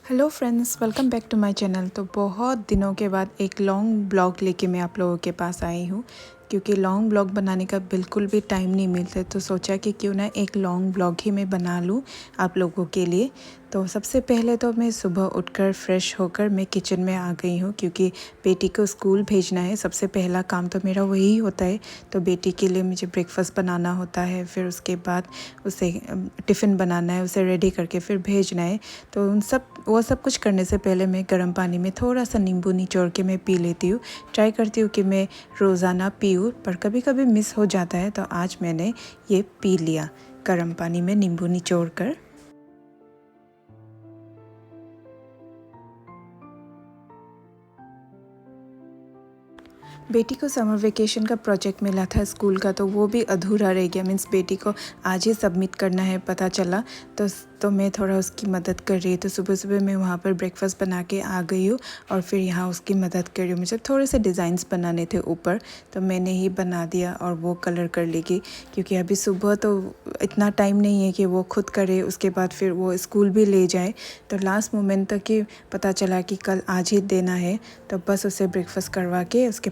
Hello friends, welcome back to my channel. तो बहुत दिनों के बाद एक लॉन्ग ब्लॉग लेके मैं आप लोगों के पास आई हूँ, क्योंकि लॉन्ग ब्लॉग बनाने का बिल्कुल भी टाइम नहीं मिलता। तो सोचा कि क्यों ना एक लॉन्ग ब्लॉग ही मैं बना लूँ आप लोगों के लिए। तो सबसे पहले तो मैं सुबह उठकर फ्रेश होकर मैं किचन में आ गई हूँ, क्योंकि बेटी को स्कूल भेजना है। सबसे पहला काम तो मेरा वही होता है। तो बेटी के लिए मुझे ब्रेकफास्ट बनाना होता है, फिर उसके बाद उसे टिफ़िन बनाना है, उसे रेडी करके फिर भेजना है। तो वो सब कुछ करने से पहले मैं गर्म पानी में थोड़ा सा नींबू निचोड़ के मैं पी लेती हूँ। ट्राई करती हूँ कि मैं रोज़ाना पीऊँ, पर कभी कभी मिस हो जाता है। तो आज मैंने ये पी लिया गर्म पानी में नींबू निचोड़ कर। बेटी को समर वेकेशन का प्रोजेक्ट मिला था स्कूल का, तो वो भी अधूरा रह गया। मीन्स बेटी को आज ही सबमिट करना है, पता चला। तो मैं थोड़ा उसकी मदद कर रही। तो सुबह सुबह मैं वहाँ पर ब्रेकफास्ट बना के आ गई हूँ और फिर यहाँ उसकी मदद कर रही हूँ। मुझे थोड़े से डिज़ाइंस बनाने थे ऊपर, तो मैंने ही बना दिया और वो कलर कर लेगी, क्योंकि अभी सुबह तो इतना टाइम नहीं है कि वो खुद करे, उसके बाद फिर वो स्कूल भी ले जाए। तो लास्ट मोमेंट तक ही पता चला कि कल आज ही देना है। तो बस उसे ब्रेकफास्ट करवा के उसके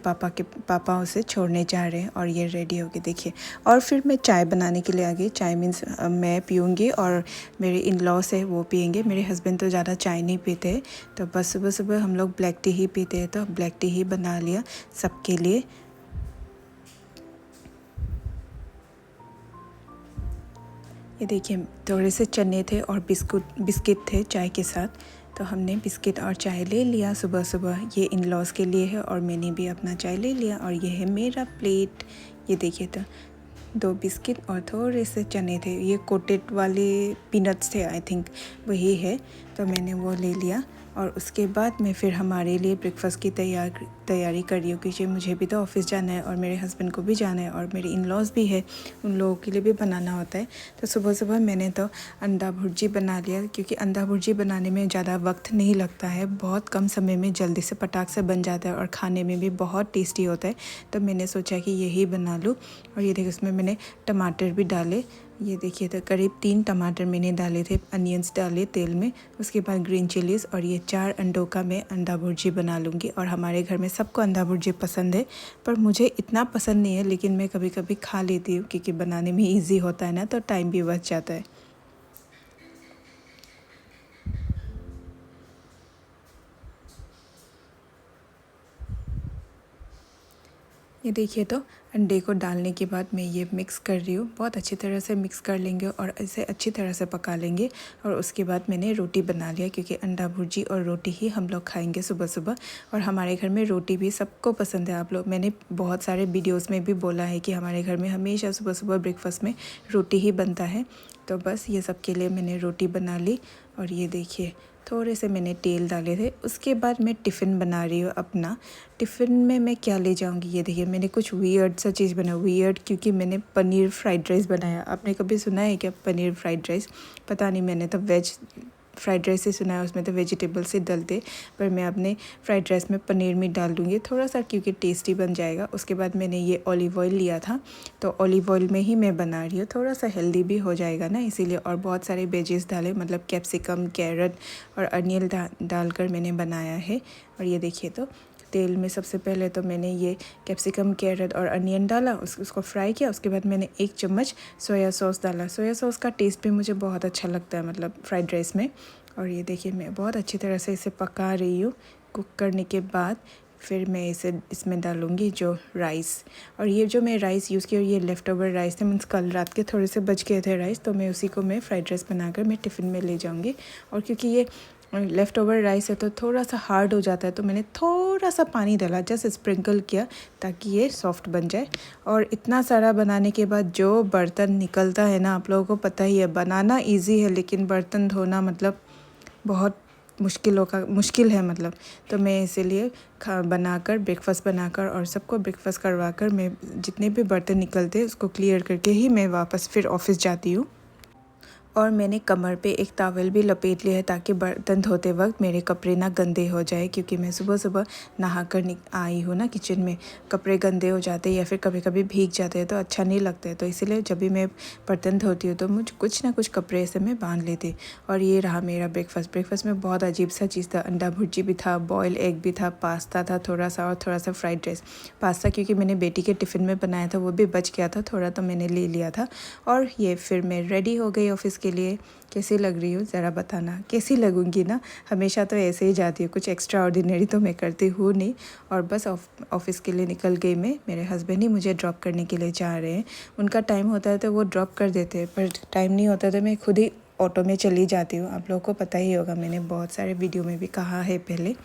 पापा उसे छोड़ने जा रहे हैं और ये रेडी हो गई, देखिए। और फिर मैं चाय बनाने के लिए आ गई। चाय मीन्स मैं पीऊँगी और मेरे इन लॉस है वो पियेंगे। मेरे हस्बैंड तो ज़्यादा चाय नहीं पीते हैं, तो बस सुबह सुबह हम लोग ब्लैक टी ही पीते हैं। तो ब्लैक टी ही बना लिया सबके लिए। ये देखिए, थोड़े से चने थे और बिस्किट थे चाय के साथ। तो हमने बिस्किट और चाय ले लिया सुबह सुबह। ये इन लॉस के लिए है और मैंने भी अपना चाय ले लिया। और ये है मेरा प्लेट। ये देखिए, तो 2 बिस्किट और थोड़े से चने थे। ये कोटेड वाले पीनट्स थे, आई थिंक वही है। तो मैंने वो ले लिया और उसके बाद मैं फिर हमारे लिए ब्रेकफास्ट की तैयारी कर रही हूँ, क्योंकि मुझे भी तो ऑफिस जाना है और मेरे हस्बैंड को भी जाना है और मेरे इन लॉज भी है, उन लोगों के लिए भी बनाना होता है। तो सुबह सुबह मैंने तो अंडा भुर्जी बना लिया, क्योंकि अंडा भुर्जी बनाने में ज़्यादा वक्त नहीं लगता है, बहुत कम समय में जल्दी से पटाख से बन जाता है और खाने में भी बहुत टेस्टी होता है। तो मैंने सोचा कि यही बना लूँ। और ये देखिए, उसमें मैंने टमाटर भी डाले। ये देखिए, तो करीब 3 टमाटर मैंने डाले थे, अनियंस डाले तेल में। उसके बाद ग्रीन चिलीज़ और ये 4 अंडों का मैं अंडा भुर्जी बना लूँगी। और हमारे घर में सबको अंडा भुर्जी पसंद है, पर मुझे इतना पसंद नहीं है, लेकिन मैं कभी कभी खा लेती हूँ, क्योंकि बनाने में ईजी होता है ना, तो टाइम भी बच जाता है। ये देखिए, तो अंडे को डालने के बाद मैं ये मिक्स कर रही हूँ। बहुत अच्छी तरह से मिक्स कर लेंगे और इसे अच्छी तरह से पका लेंगे। और उसके बाद मैंने रोटी बना लिया, क्योंकि अंडा भुर्जी और रोटी ही हम लोग खाएंगे सुबह सुबह। और हमारे घर में रोटी भी सबको पसंद है। आप लोग, मैंने बहुत सारे वीडियोज़ में भी बोला है कि हमारे घर में हमेशा सुबह सुबह ब्रेकफास्ट में रोटी ही बनता है। तो बस ये सब के लिए मैंने रोटी बना ली। और ये देखिए, थोड़े से मैंने तेल डाले थे। उसके बाद मैं टिफ़िन बना रही हूँ अपना। टिफ़िन में मैं क्या ले जाऊँगी, ये देखिए, मैंने कुछ वियर्ड सा चीज़ बनाया। वियर्ड क्योंकि मैंने पनीर फ्राइड राइस बनाया। आपने कभी सुना है क्या पनीर फ्राइड राइस? पता नहीं, मैंने तो वेज फ्राइड राइस ही सुना है, उसमें तो वेजिटेबल से डलते। पर मैं अपने फ्राइड राइस में पनीर भी डाल दूँगी थोड़ा सा, क्योंकि टेस्टी बन जाएगा। उसके बाद मैंने ये ऑलिव ऑयल लिया था, तो ऑलिव ऑयल में ही मैं बना रही हूँ। थोड़ा सा हेल्दी भी हो जाएगा ना, इसीलिए। और बहुत सारे वेजेस डाले, मतलब कैप्सिकम, कैरेट और अनियन डालकर मैंने बनाया है। और ये देखिए, तो तेल में सबसे पहले तो मैंने ये कैप्सिकम, कैरेट और अनियन डाला, उसको फ्राई किया। उसके बाद मैंने 1 चम्मच सोया सॉस डाला। सोया सॉस का टेस्ट भी मुझे बहुत अच्छा लगता है, मतलब फ्राइड राइस में। और ये देखिए, मैं बहुत अच्छी तरह से इसे पका रही हूँ। कुक करने के बाद फिर मैं इसमें डालूँगी जो राइस। और ये जो मैं राइस यूज़ किया, ये लेफ़्ट ओवर राइस थे, मीन्स कल रात के थोड़े से बच गए थे राइस, तो मैं उसी को मैं फ्राइड राइस बनाकर मैं टिफ़िन में ले जाऊँगी। और क्योंकि ये लेफ़्ट ओवर राइस है तो थोड़ा सा हार्ड हो जाता है, तो मैंने थोड़ा सा पानी डाला, जस्ट स्प्रिंकल किया, ताकि ये सॉफ्ट बन जाए। और इतना सारा बनाने के बाद जो बर्तन निकलता है ना, आप लोगों को पता ही है। बनाना ईजी है, लेकिन बर्तन धोना मतलब बहुत मुश्किल है, मतलब। तो मैं इसीलिए बनाकर, ब्रेकफास्ट बनाकर और सबको ब्रेकफास्ट करवाकर, मैं जितने भी बर्तन निकलते हैं उसको क्लियर करके ही मैं वापस फिर ऑफ़िस जाती हूँ। और मैंने कमर पे एक टॉवल भी लपेट लिया है ताकि बर्तन धोते वक्त मेरे कपड़े ना गंदे हो जाए, क्योंकि मैं सुबह सुबह नहा कर आई हूँ ना किचन में, कपड़े गंदे हो जाते हैं या फिर कभी कभी भीग जाते हैं तो अच्छा नहीं लगता है। तो इसीलिए जब भी मैं बर्तन धोती हूँ तो मुझे कुछ ना कुछ कपड़े ऐसे मैं बांध लेती। और ये रहा मेरा ब्रेकफास्ट में बहुत अजीब सा चीज़ था, अंडा भुर्जी भी था, बॉयल एग भी था, पास्ता था थोड़ा सा और थोड़ा सा फ्राइड राइस। पास्ता क्योंकि मैंने बेटी के टिफ़िन में बनाया था वो भी बच गया था थोड़ा, तो मैंने ले लिया था। और ये फिर मैं रेडी हो गई ऑफ़िस के लिए। कैसी लग रही हूँ ज़रा बताना, कैसी लगूंगी ना। हमेशा तो ऐसे ही जाती हूँ, कुछ एक्स्ट्रा ऑर्डिनरी तो मैं करती हूँ नहीं। और बस ऑफ़िस के लिए निकल गई मैं। मेरे हस्बैंड ही मुझे ड्रॉप करने के लिए जा रहे हैं। उनका टाइम होता है तो वो ड्रॉप कर देते हैं, पर टाइम नहीं होता तो मैं खुद ही ऑटो में चली जाती हूँ। आप लोगों को पता ही होगा, मैंने बहुत सारे वीडियो में भी कहा है पहले।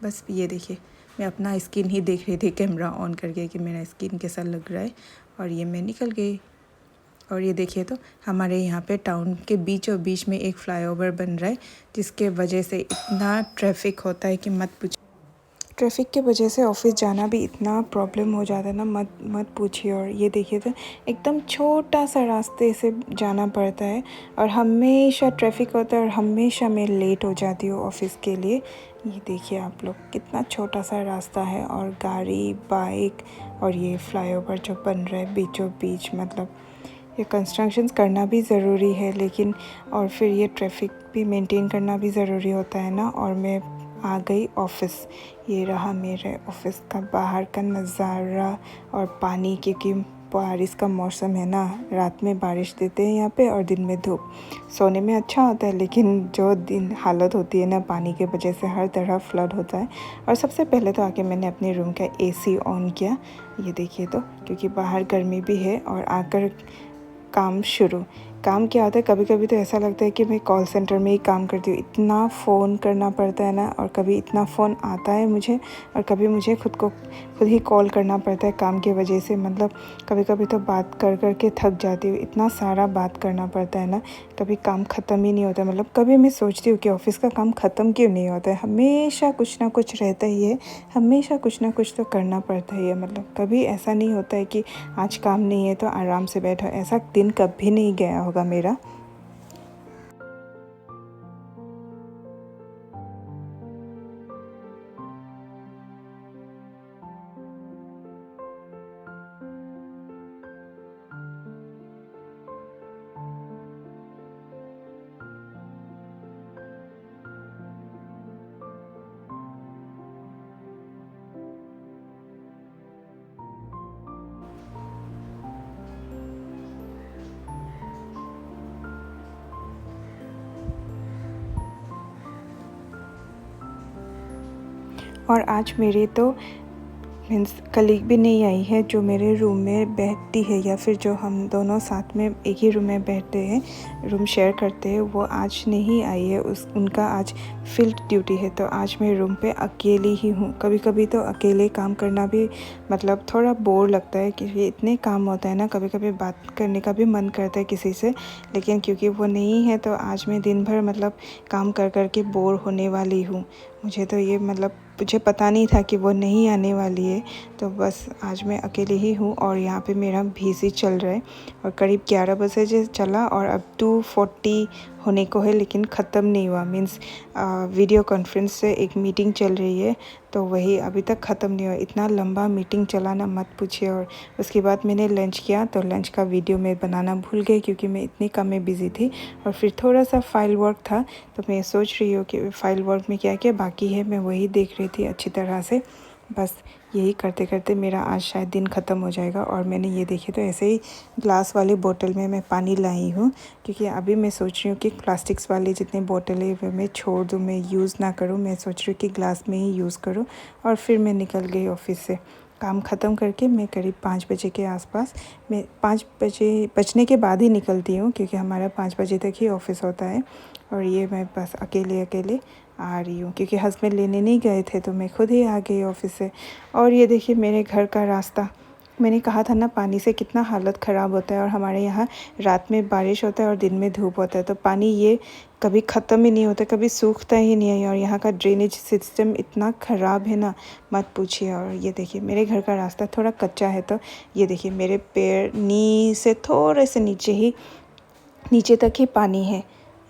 बस ये देखिए, मैं अपना स्किन ही देख रही थी कैमरा ऑन करके कि मेरा स्किन कैसा लग रहा है। और ये मैं निकल गई। और ये देखिए तो हमारे यहाँ पे टाउन के बीचों बीच में एक फ्लाईओवर बन रहा है, जिसके वजह से इतना ट्रैफिक होता है कि मत पूछिए। ट्रैफिक के वजह से ऑफिस जाना भी इतना प्रॉब्लम हो जाता है ना, मत पूछिए। और ये देखिए तो एकदम छोटा सा रास्ते से जाना पड़ता है और हमेशा ट्रैफिक होता है और हमेशा मैं लेट हो जाती हूँ ऑफिस के लिए। ये देखिए आप लोग, कितना छोटा सा रास्ता है और गाड़ी, बाइक और ये फ्लाईओवर जो बन रहा है बीचों बीच, मतलब ये कंस्ट्रक्शंस करना भी ज़रूरी है, लेकिन और फिर ये ट्रैफिक भी मेंटेन करना भी ज़रूरी होता है ना। और मैं आ गई ऑफ़िस। ये रहा मेरे ऑफ़िस का बाहर का नज़ारा और पानी, क्योंकि बारिश का मौसम है ना, रात में बारिश देते हैं यहाँ पे और दिन में धूप। सोने में अच्छा होता है, लेकिन जो दिन हालत होती है ना पानी के वजह से, हर तरफ फ्लड होता है। और सबसे पहले तो आके मैंने अपने रूम का एसी ऑन किया। ये देखिए तो, क्योंकि बाहर गर्मी भी है। और आकर काम क्या होता है, कभी कभी तो ऐसा लगता है कि मैं कॉल सेंटर में ही काम करती हूँ। इतना फ़ोन करना पड़ता है ना, और कभी इतना फ़ोन आता है मुझे और कभी मुझे खुद ही कॉल करना पड़ता है काम की वजह से। मतलब कभी कभी तो बात कर के थक जाती हूँ, इतना सारा बात करना पड़ता है ना, कभी काम ख़त्म ही नहीं होता। मतलब कभी मैं सोचती हूँ कि ऑफ़िस का काम ख़त्म क्यों नहीं होता है, हमेशा कुछ ना कुछ रहता ही है, हमेशा कुछ ना कुछ तो करना पड़ता ही है। मतलब कभी ऐसा नहीं होता है कि आज काम नहीं है तो आराम से बैठो, ऐसा दिन कभी नहीं गया होगा मेरा। और आज मेरे तो मीन्स कलीग भी नहीं आई है जो मेरे रूम में बैठती है, या फिर जो हम दोनों साथ में एक ही रूम में बैठते हैं, रूम शेयर करते हैं, वो आज नहीं आई है। उनका आज फील्ड ड्यूटी है, तो आज मैं रूम पे अकेली ही हूँ। कभी कभी तो अकेले काम करना भी मतलब थोड़ा बोर लगता है, क्योंकि इतने काम होता है ना, कभी कभी बात करने का भी मन करता है किसी से, लेकिन क्योंकि वो नहीं है तो आज मैं दिन भर मतलब काम कर के बोर होने वाली हूँ। मुझे तो ये मतलब मुझे पता नहीं था कि वो नहीं आने वाली है, तो बस आज मैं अकेले ही हूँ। और यहाँ पे मेरा VC चल रहा है और करीब 11 बजे से चला और अब 2:40 होने को है, लेकिन ख़त्म नहीं हुआ। मीन्स वीडियो कॉन्फ्रेंस से एक मीटिंग चल रही है, तो वही अभी तक ख़त्म नहीं हुआ। इतना लंबा मीटिंग चला ना, मत पूछिए। और उसके बाद मैंने लंच किया, तो लंच का वीडियो मैं बनाना भूल गई क्योंकि मैं इतने काम में बिज़ी थी। और फिर थोड़ा सा फाइल वर्क था, तो मैं सोच रही हूँ कि फाइल वर्क में क्या क्या बाकी है मैं वही देख रही थी अच्छी तरह से। बस यही करते करते मेरा आज शायद दिन ख़त्म हो जाएगा। और मैंने ये देखी तो ऐसे ही ग्लास वाली बोतल में मैं पानी लाई हूँ, क्योंकि अभी मैं सोच रही हूँ कि प्लास्टिक्स वाली जितनी बोतल है वो मैं छोड़ दूँ, मैं यूज़ ना करूँ। मैं सोच रही हूँ कि ग्लास में ही यूज़ करूँ। और फिर मैं निकल गई ऑफ़िस से। काम ख़त्म करके मैं करीब 5 बजे के आसपास, मैं 5 बजे बजने के बाद ही निकलती हूँ, क्योंकि हमारा 5 बजे तक ही ऑफ़िस होता है। और ये मैं बस अकेले आ रही हूँ, क्योंकि हस्बैंड लेने नहीं गए थे, तो मैं खुद ही आ गई ऑफ़िस से। और ये देखिए मेरे घर का रास्ता, मैंने कहा था ना पानी से कितना हालत ख़राब होता है। और हमारे यहाँ रात में बारिश होता है और दिन में धूप होता है, तो पानी ये कभी ख़त्म ही नहीं होता, कभी सूखता ही नहीं है। और यहाँ का ड्रेनेज सिस्टम इतना ख़राब है ना, मत पूछिए। और ये देखिए मेरे घर का रास्ता थोड़ा कच्चा है, तो ये देखिए मेरे पैर नी से थोड़े से नीचे ही नीचे तक ही पानी है।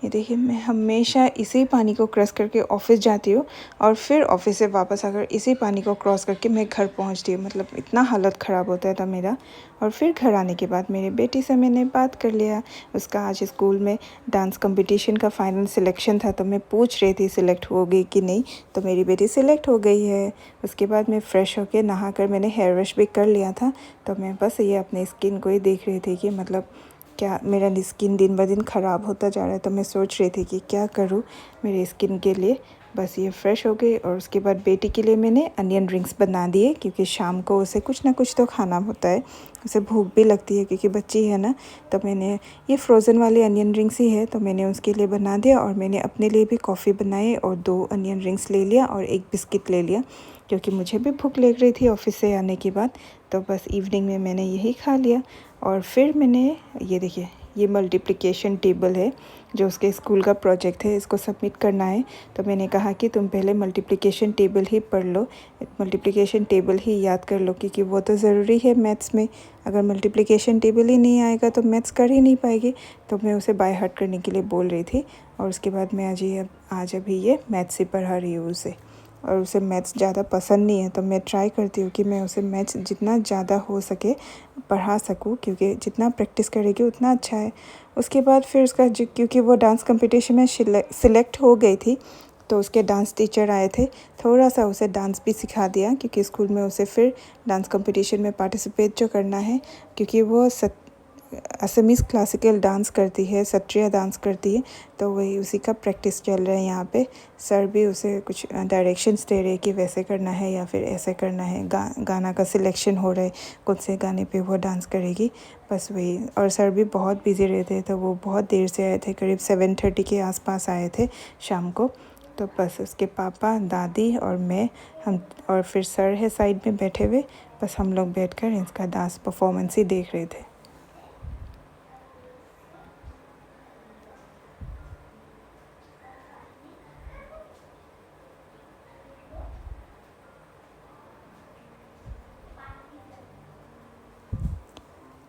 ये देखिए, मैं हमेशा इसी पानी को क्रॉस करके ऑफ़िस जाती हूँ और फिर ऑफ़िस से वापस आकर इसी पानी को क्रॉस करके मैं घर पहुँचती हूँ। मतलब इतना हालत ख़राब होता था मेरा। और फिर घर आने के बाद मेरी बेटी से मैंने बात कर लिया। उसका आज स्कूल में डांस कंपटीशन का फ़ाइनल सिलेक्शन था, तो मैं पूछ रही थी सिलेक्ट हो गई कि नहीं, तो मेरी बेटी सिलेक्ट हो गई है। उसके बाद मैं फ़्रेश होकर नहा कर मैंने हेयर वॉश भी कर लिया था। तो मैं बस ये अपने स्किन को ही देख रही थी कि मतलब क्या मेरा स्किन दिन ब दिन ख़राब होता जा रहा है। तो मैं सोच रही थी कि क्या करूँ मेरे स्किन के लिए। बस ये फ़्रेश हो गई और उसके बाद बेटी के लिए मैंने अनियन रिंग्स बना दिए, क्योंकि शाम को उसे कुछ ना कुछ तो खाना होता है, उसे भूख भी लगती है क्योंकि बच्ची है ना। तो मैंने ये फ्रोज़न वाली अनियन रिंग्स ही है, तो मैंने उसके लिए बना दिया। और मैंने अपने लिए भी कॉफ़ी बनाई और 2 अनियन रिंग्स ले लिया और 1 बिस्किट ले लिया, क्योंकि मुझे भी भूख लग रही थी ऑफ़िस से आने के बाद। तो बस इवनिंग में मैंने यही खा लिया। और फिर मैंने ये देखिए, ये मल्टीप्लिकेशन टेबल है जो उसके स्कूल का प्रोजेक्ट है, इसको सबमिट करना है। तो मैंने कहा कि तुम पहले मल्टीप्लिकेशन टेबल ही पढ़ लो, मल्टीप्लिकेशन टेबल ही याद कर लो, क्योंकि वो तो ज़रूरी है मैथ्स में। अगर मल्टीप्लिकेशन टेबल ही नहीं आएगा तो मैथ्स कर ही नहीं पाएगी। तो मैं उसे बाय हार्ट करने के लिए बोल रही थी। और उसके बाद मैं आज अभी ये मैथ्स से पढ़ा रही हूँ उसे। और उसे मैथ्स ज़्यादा पसंद नहीं है, तो मैं ट्राई करती हूँ कि मैं उसे मैथ्स जितना ज़्यादा हो सके पढ़ा सकूँ, क्योंकि जितना प्रैक्टिस करेगी उतना अच्छा है। उसके बाद फिर उसका क्योंकि वो डांस कंपटीशन में सिलेक्ट हो गई थी, तो उसके डांस टीचर आए थे। थोड़ा सा उसे डांस भी सिखा दिया, क्योंकि स्कूल में उसे फिर डांस कंपटीशन में पार्टिसिपेट जो करना है, क्योंकि वो असमीज़ क्लासिकल डांस करती है, सत्रिया डांस करती है। तो वही उसी का प्रैक्टिस चल रहा है यहाँ पे। सर भी उसे कुछ डायरेक्शंस दे रहे हैं कि वैसे करना है या फिर ऐसे करना है। गाना का सिलेक्शन हो रहा है, कौन से गाने पे वो डांस करेगी, बस वही। और सर भी बहुत बिज़ी रहते हैं, तो वो बहुत देर से आए थे, करीब 7:30 के आसपास आए थे शाम को। तो बस उसके पापा, दादी और मैं, हम और फिर सर है साइड में बैठे हुए। बस हम लोग बैठकर इसका डांस परफॉर्मेंस ही देख रहे थे।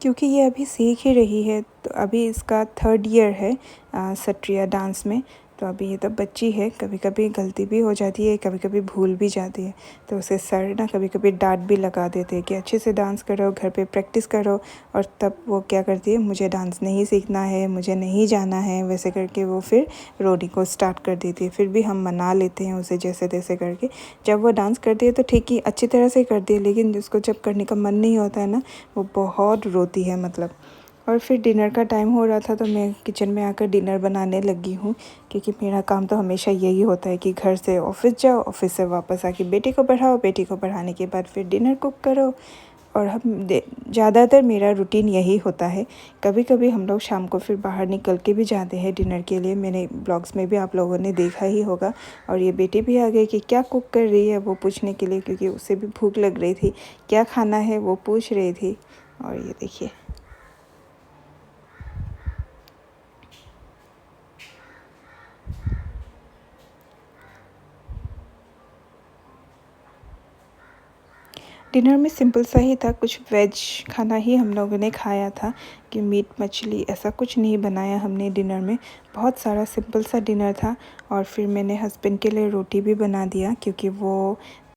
क्योंकि ये अभी सीख ही रही है, तो अभी इसका 3rd ईयर है सत्रिया डांस में। तो अभी ये तो बच्ची है, कभी कभी गलती भी हो जाती है, कभी कभी भूल भी जाती है। तो उसे सर ना कभी कभी डांट भी लगा देते हैं कि अच्छे से डांस करो, घर पे प्रैक्टिस करो। और तब वो क्या करती है, मुझे डांस नहीं सीखना है, मुझे नहीं जाना है, वैसे करके वो फिर रोने को स्टार्ट कर देती है। फिर भी हम मना लेते हैं उसे जैसे तैसे करके। जब वो डांस करती है तो ठीक ही अच्छी तरह से करती है, लेकिन जिसको जब करने का मन नहीं होता है ना, वो बहुत रोती है मतलब। और फिर डिनर का टाइम हो रहा था, तो मैं किचन में आकर डिनर बनाने लगी हूँ, क्योंकि मेरा काम तो हमेशा यही होता है कि घर से ऑफ़िस जाओ, ऑफ़िस से वापस आके बेटी को पढ़ाओ, बेटी को पढ़ाने के बाद फिर डिनर कुक करो। और ज़्यादातर मेरा रूटीन यही होता है। कभी कभी हम लोग शाम को फिर बाहर निकल के भी जाते हैं डिनर के लिए, मैंने ब्लॉग्स में भी आप लोगों ने देखा ही होगा। और ये बेटी भी आ गई कि क्या कुक कर रही है वो पूछने के लिए, क्योंकि उसे भी भूख लग रही थी, क्या खाना है वो पूछ रही थी। और ये देखिए, डिनर में सिंपल सा ही था, कुछ वेज खाना ही हम लोगों ने खाया था, कि मीट मछली ऐसा कुछ नहीं बनाया हमने डिनर में। बहुत सारा सिंपल सा डिनर था। और फिर मैंने हस्बैंड के लिए रोटी भी बना दिया, क्योंकि वो